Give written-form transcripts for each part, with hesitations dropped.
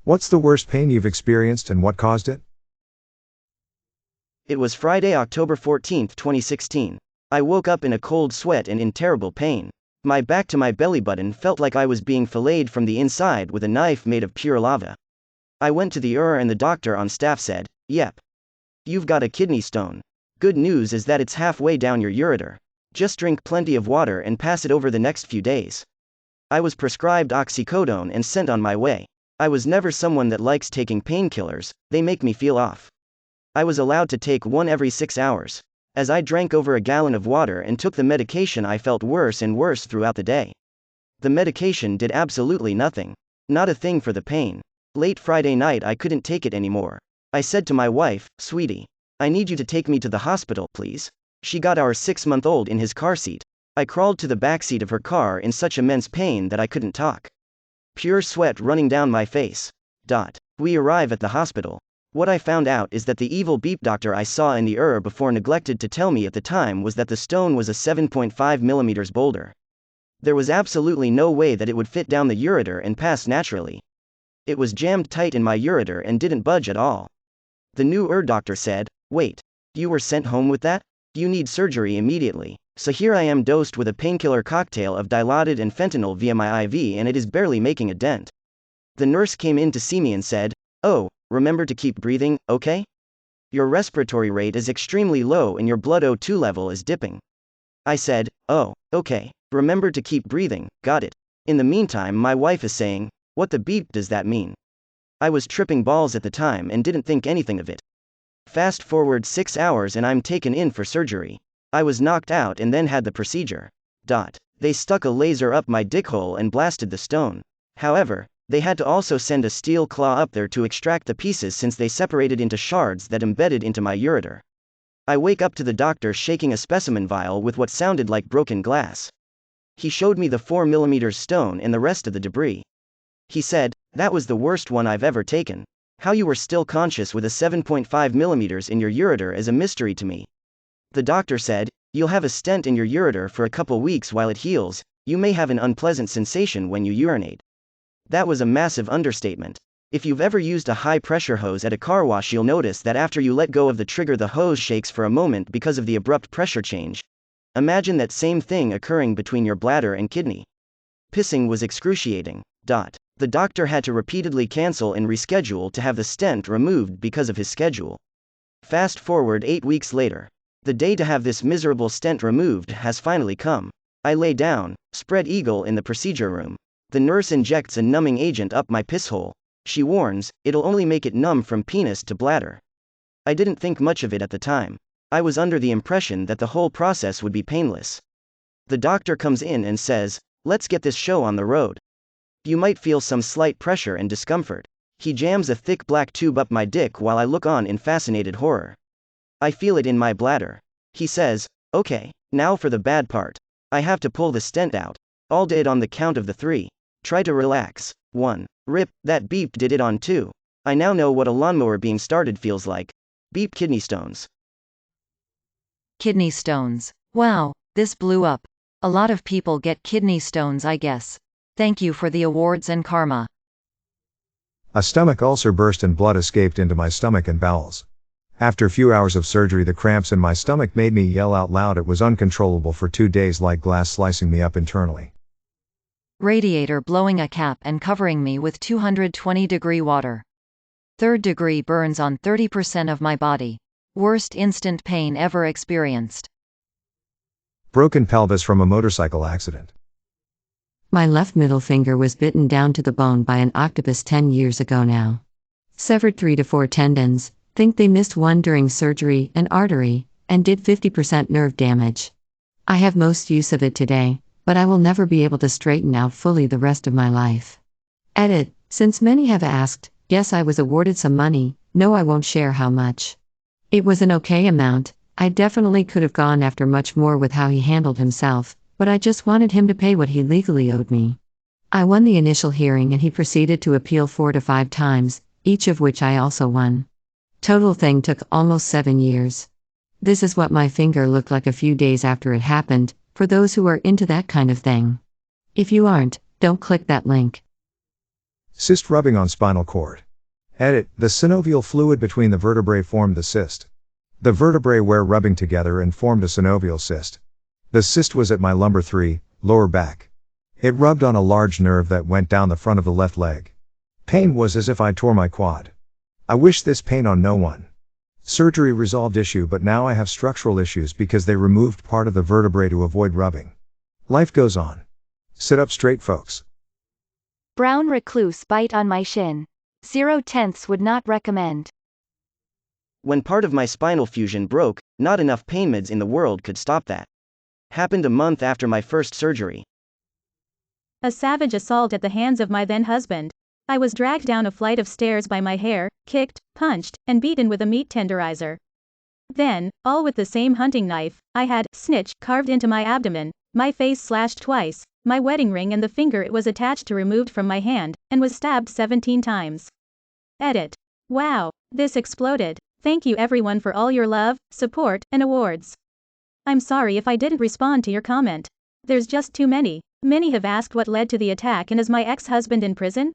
What's the worst pain you've experienced and what caused it? It was Friday, October 14, 2016. I woke up in a cold sweat and in terrible pain. My back to my belly button felt like I was being filleted from the inside with a knife made of pure lava. I went to the ER and the doctor on staff said, "Yep. You've got a kidney stone. Good news is that it's halfway down your ureter. Just drink plenty of water and pass it over the next few days." I was prescribed oxycodone and sent on my way. I was never someone that likes taking painkillers, they make me feel off. I was allowed to take one every 6 hours. As I drank over a gallon of water and took the medication, I felt worse and worse throughout the day. The medication did absolutely nothing. Not a thing for the pain. Late Friday night I couldn't take it anymore. I said to my wife, "Sweetie, I need you to take me to the hospital, please." She got our 6-month-old in his car seat. I crawled to the backseat of her car in such immense pain that I couldn't talk. Pure sweat running down my face. We arrive at the hospital. What I found out is that the evil beep doctor I saw in the ER before neglected to tell me at the time was that the stone was a 7.5 mm boulder. There was absolutely no way that it would fit down the ureter and pass naturally. It was jammed tight in my ureter and didn't budge at all. The new ER doctor said, "Wait, you were sent home with that? You need surgery immediately." So here I am dosed with a painkiller cocktail of Dilaudid and fentanyl via my IV and it is barely making a dent. The nurse came in to see me and said, "Oh, remember to keep breathing, okay? Your respiratory rate is extremely low and your blood O2 level is dipping." I said, "Oh, okay. Remember to keep breathing, got it." In the meantime my wife is saying, "What the beep does that mean?" I was tripping balls at the time and didn't think anything of it. Fast forward 6 hours and I'm taken in for surgery. I was knocked out and then had the procedure. They stuck a laser up my dick hole and blasted the stone. However, they had to also send a steel claw up there to extract the pieces since they separated into shards that embedded into my ureter. I wake up to the doctor shaking a specimen vial with what sounded like broken glass. He showed me the 4 mm stone and the rest of the debris. He said, "That was the worst one I've ever taken. How you were still conscious with a 7.5 mm in your ureter is a mystery to me." The doctor said, "You'll have a stent in your ureter for a couple weeks while it heals. You may have an unpleasant sensation when you urinate." That was a massive understatement. If you've ever used a high-pressure hose at a car wash, you'll notice that after you let go of the trigger, the hose shakes for a moment because of the abrupt pressure change. Imagine that same thing occurring between your bladder and kidney. Pissing was excruciating. The doctor had to repeatedly cancel and reschedule to have the stent removed because of his schedule. Fast forward 8 weeks later. The day to have this miserable stent removed has finally come. I lay down, spread eagle in the procedure room. The nurse injects a numbing agent up my piss hole. She warns, it'll only make it numb from penis to bladder. I didn't think much of it at the time. I was under the impression that the whole process would be painless. The doctor comes in and says, "Let's get this show on the road. You might feel some slight pressure and discomfort." He jams a thick black tube up my dick while I look on in fascinated horror. I feel it in my bladder. He says, "Okay, now for the bad part. I have to pull the stent out. All did on the count of the 3. Try to relax. 1. Rip, that beep did it on 2. I now know what a lawnmower being started feels like. Beep kidney stones." Kidney stones. Wow, this blew up. A lot of people get kidney stones, I guess. Thank you for the awards and karma. A stomach ulcer burst and blood escaped into my stomach and bowels. After a few hours of surgery, the cramps in my stomach made me yell out loud. It was uncontrollable for 2 days, like glass slicing me up internally. Radiator blowing a cap and covering me with 220-degree water. 3rd degree burns on 30% of my body. Worst instant pain ever experienced. Broken pelvis from a motorcycle accident. My left middle finger was bitten down to the bone by an octopus 10 years ago now. Severed 3 to 4 tendons, think they missed one during surgery, an artery, and did 50% nerve damage. I have most use of it today, but I will never be able to straighten out fully the rest of my life. Edit, since many have asked, yes, I was awarded some money, no, I won't share how much. It was an okay amount. I definitely could have gone after much more with how he handled himself, but I just wanted him to pay what he legally owed me. I won the initial hearing and he proceeded to appeal 4 to 5 times, each of which I also won. Total thing took almost 7 years. This is what my finger looked like a few days after it happened, for those who are into that kind of thing. If you aren't, don't click that link. Cyst rubbing on spinal cord. Edit. The synovial fluid between the vertebrae formed the cyst. The vertebrae were rubbing together and formed a synovial cyst. The cyst was at my lumbar 3, lower back. It rubbed on a large nerve that went down the front of the left leg. Pain was as if I tore my quad. I wish this pain on no one. Surgery resolved issue, but now I have structural issues because they removed part of the vertebrae to avoid rubbing. Life goes on. Sit up straight, folks. Brown recluse bite on my shin. 0/10 would not recommend. When part of my spinal fusion broke, not enough pain meds in the world could stop that. Happened a month after my first surgery. A savage assault at the hands of my then husband. I was dragged down a flight of stairs by my hair, kicked, punched, and beaten with a meat tenderizer. Then, all with the same hunting knife, I had snitch carved into my abdomen, my face slashed twice, my wedding ring and the finger it was attached to removed from my hand, and was stabbed 17 times. Edit. Wow, this exploded. Thank you everyone for all your love, support, and awards. I'm sorry if I didn't respond to your comment. There's just too many. Many have asked what led to the attack and is my ex-husband in prison?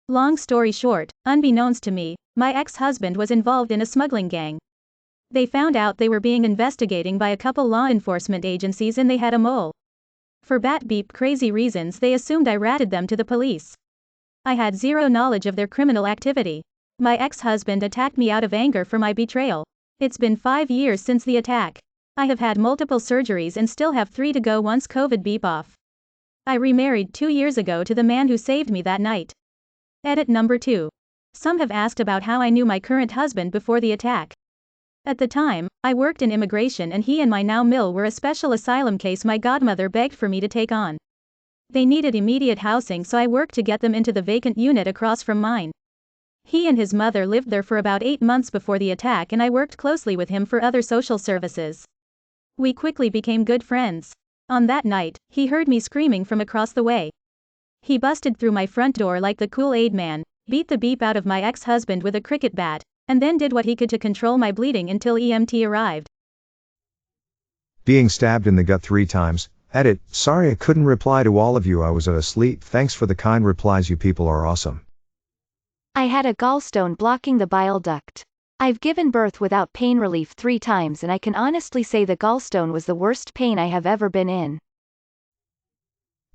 Long story short, unbeknownst to me, my ex-husband was involved in a smuggling gang. They found out they were being investigated by a couple law enforcement agencies and they had a mole. For bat beep crazy reasons they assumed I ratted them to the police. I had zero knowledge of their criminal activity. My ex-husband attacked me out of anger for my betrayal. It's been 5 years since the attack. I have had multiple surgeries and still have 3 to go once COVID beep off. I remarried 2 years ago to the man who saved me that night. Edit number 2. Some have asked about how I knew my current husband before the attack. At the time, I worked in immigration and he and my now mill were a special asylum case my godmother begged for me to take on. They needed immediate housing, so I worked to get them into the vacant unit across from mine. He and his mother lived there for about 8 months before the attack and I worked closely with him for other social services. We quickly became good friends. On that night, he heard me screaming from across the way. He busted through my front door like the Kool-Aid man, beat the beep out of my ex-husband with a cricket bat, and then did what he could to control my bleeding until EMT arrived. Being stabbed in the gut 3 times. Edit. Sorry I couldn't reply to all of you, I was asleep. Thanks for the kind replies, you people are awesome. I had a gallstone blocking the bile duct. I've given birth without pain relief 3 times and I can honestly say the gallstone was the worst pain I have ever been in.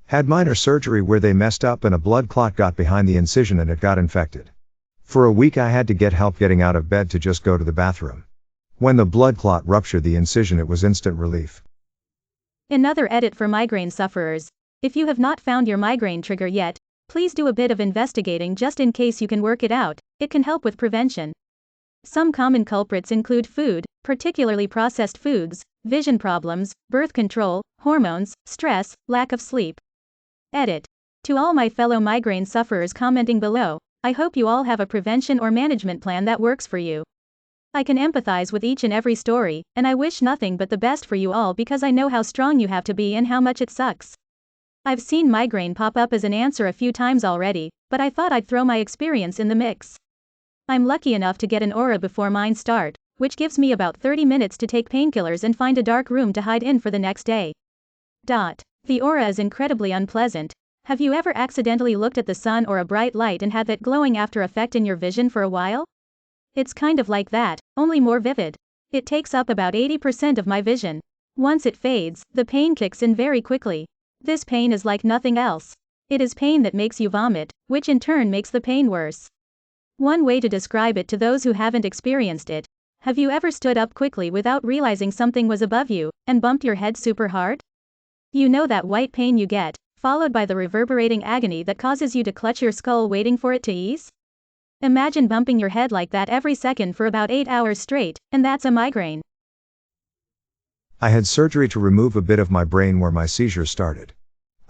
Had minor surgery where they messed up and a blood clot got behind the incision and it got infected. For a week I had to get help getting out of bed to just go to the bathroom. When the blood clot ruptured the incision, it was instant relief. Another edit for migraine sufferers. If you have not found your migraine trigger yet, please do a bit of investigating just in case you can work it out. It can help with prevention. Some common culprits include food, particularly processed foods, vision problems, birth control, hormones, stress, lack of sleep. Edit. To all my fellow migraine sufferers commenting below, I hope you all have a prevention or management plan that works for you. I can empathize with each and every story, and I wish nothing but the best for you all because I know how strong you have to be and how much it sucks. I've seen migraine pop up as an answer a few times already, but I thought I'd throw my experience in the mix. I'm lucky enough to get an aura before mine start, which gives me about 30 minutes to take painkillers and find a dark room to hide in for the next day. The aura is incredibly unpleasant. Have you ever accidentally looked at the sun or a bright light and had that glowing after effect in your vision for a while? It's kind of like that, only more vivid. It takes up about 80% of my vision. Once it fades, the pain kicks in very quickly. This pain is like nothing else. It is pain that makes you vomit, which in turn makes the pain worse. One way to describe it to those who haven't experienced it: have you ever stood up quickly without realizing something was above you, and bumped your head super hard? You know that white pain you get, followed by the reverberating agony that causes you to clutch your skull waiting for it to ease? Imagine bumping your head like that every second for about 8 hours straight, and that's a migraine. I had surgery to remove a bit of my brain where my seizures started.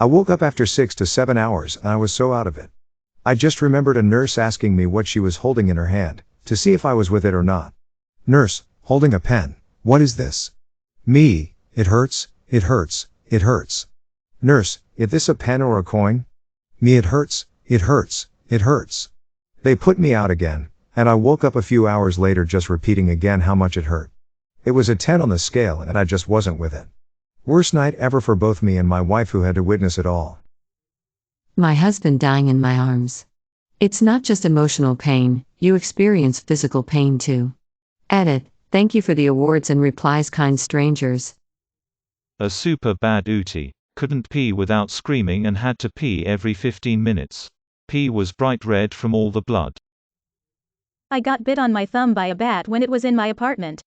I woke up after 6 to 7 hours and I was so out of it. I just remembered a nurse asking me what she was holding in her hand, to see if I was with it or not. Nurse, holding a pen. What is this? Me, it hurts, it hurts, it hurts. Nurse, is this a pen or a coin? Me, it hurts, it hurts, it hurts. They put me out again, and I woke up a few hours later just repeating again how much it hurt. It was a 10 on the scale and I just wasn't with it. Worst night ever for both me and my wife who had to witness it all. My husband dying in my arms. It's not just emotional pain, you experience physical pain too. Edit. Thank you for the awards and replies, kind strangers. A super bad ooty. Couldn't pee without screaming and had to pee every 15 minutes. Pee was bright red from all the blood. I got bit on my thumb by a bat when it was in my apartment.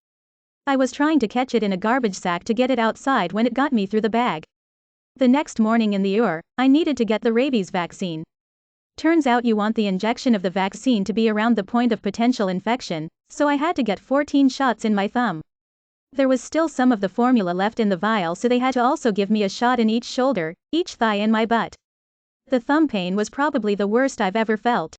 I was trying to catch it in a garbage sack to get it outside when it got me through the bag. The next morning in the UR, I needed to get the rabies vaccine. Turns out you want the injection of the vaccine to be around the point of potential infection, so I had to get 14 shots in my thumb. There was still some of the formula left in the vial, so they had to also give me a shot in each shoulder, each thigh, and my butt. The thumb pain was probably the worst I've ever felt.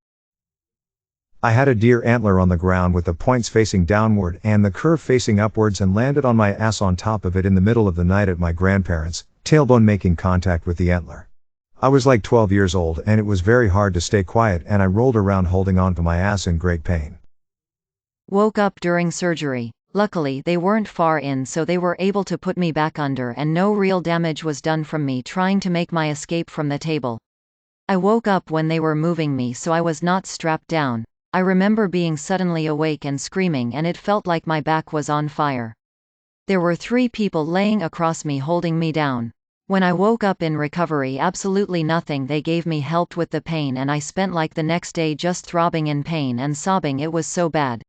I had a deer antler on the ground with the points facing downward and the curve facing upwards and landed on my ass on top of it in the middle of the night at my grandparents', tailbone making contact with the antler. I was like 12 years old and it was very hard to stay quiet and I rolled around holding on to my ass in great pain. Woke up during surgery. Luckily they weren't far in, so they were able to put me back under and no real damage was done from me trying to make my escape from the table. I woke up when they were moving me, so I was not strapped down. I remember being suddenly awake and screaming and it felt like my back was on fire. There were 3 people laying across me holding me down. When I woke up in recovery, absolutely nothing they gave me helped with the pain and I spent like the next day just throbbing in pain and sobbing, it was so bad.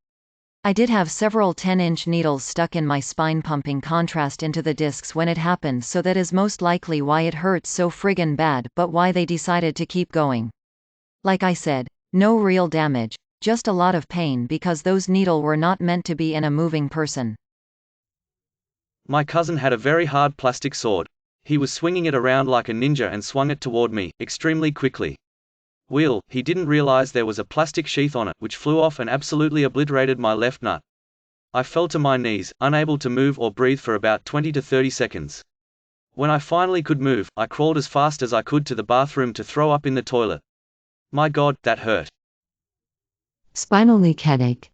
I did have several 10-inch needles stuck in my spine pumping contrast into the discs when it happened, so that is most likely why it hurts so friggin' bad, but why they decided to keep going. Like I said, no real damage. Just a lot of pain because those needles were not meant to be in a moving person. My cousin had a very hard plastic sword. He was swinging it around like a ninja and swung it toward me, extremely quickly. He didn't realize there was a plastic sheath on it, which flew off and absolutely obliterated my left nut. I fell to my knees, unable to move or breathe for about 20 to 30 seconds. When I finally could move, I crawled as fast as I could to the bathroom to throw up in the toilet. My God, that hurt. Spinal leak headache.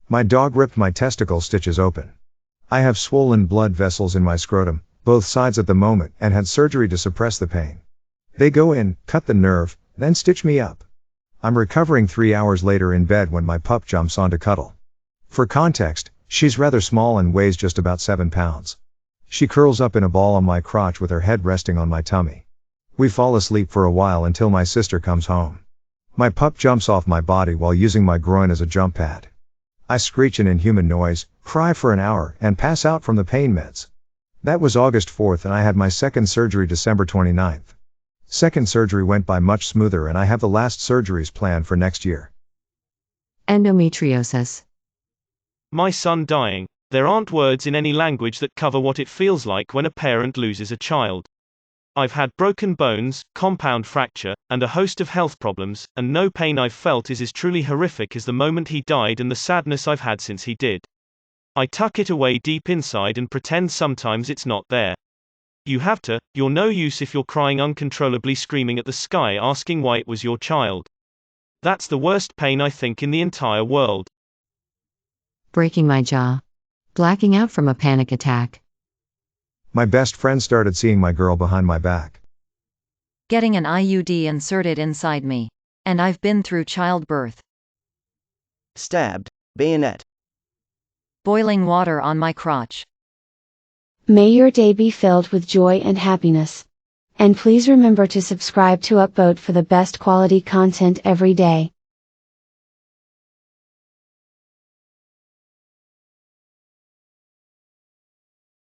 My dog ripped my testicle stitches open. I have swollen blood vessels in my scrotum, both sides at the moment, and had surgery to suppress the pain. They go in, cut the nerve, then stitch me up. I'm recovering 3 hours later in bed when my pup jumps on to cuddle. For context, she's rather small and weighs just about 7 pounds. She curls up in a ball on my crotch with her head resting on my tummy. We fall asleep for a while until my sister comes home. My pup jumps off my body while using my groin as a jump pad. I screech an inhuman noise, cry for an hour, and pass out from the pain meds. That was August 4th and I had my second surgery December 29th. Second surgery went by much smoother and I have the last surgeries planned for next year. Endometriosis. My son dying. There aren't words in any language that cover what it feels like when a parent loses a child. I've had broken bones, compound fracture, and a host of health problems, and no pain I've felt is as truly horrific as the moment he died and the sadness I've had since he did. I tuck it away deep inside and pretend sometimes it's not there. You have to, you're no use if you're crying uncontrollably, screaming at the sky asking why it was your child. That's the worst pain I think in the entire world. Breaking my jaw. Blacking out from a panic attack. My best friend started seeing my girl behind my back. Getting an IUD inserted inside me. And I've been through childbirth. Stabbed. Bayonet. Boiling water on my crotch. May your day be filled with joy and happiness. And please remember to subscribe to Upvote for the best quality content every day.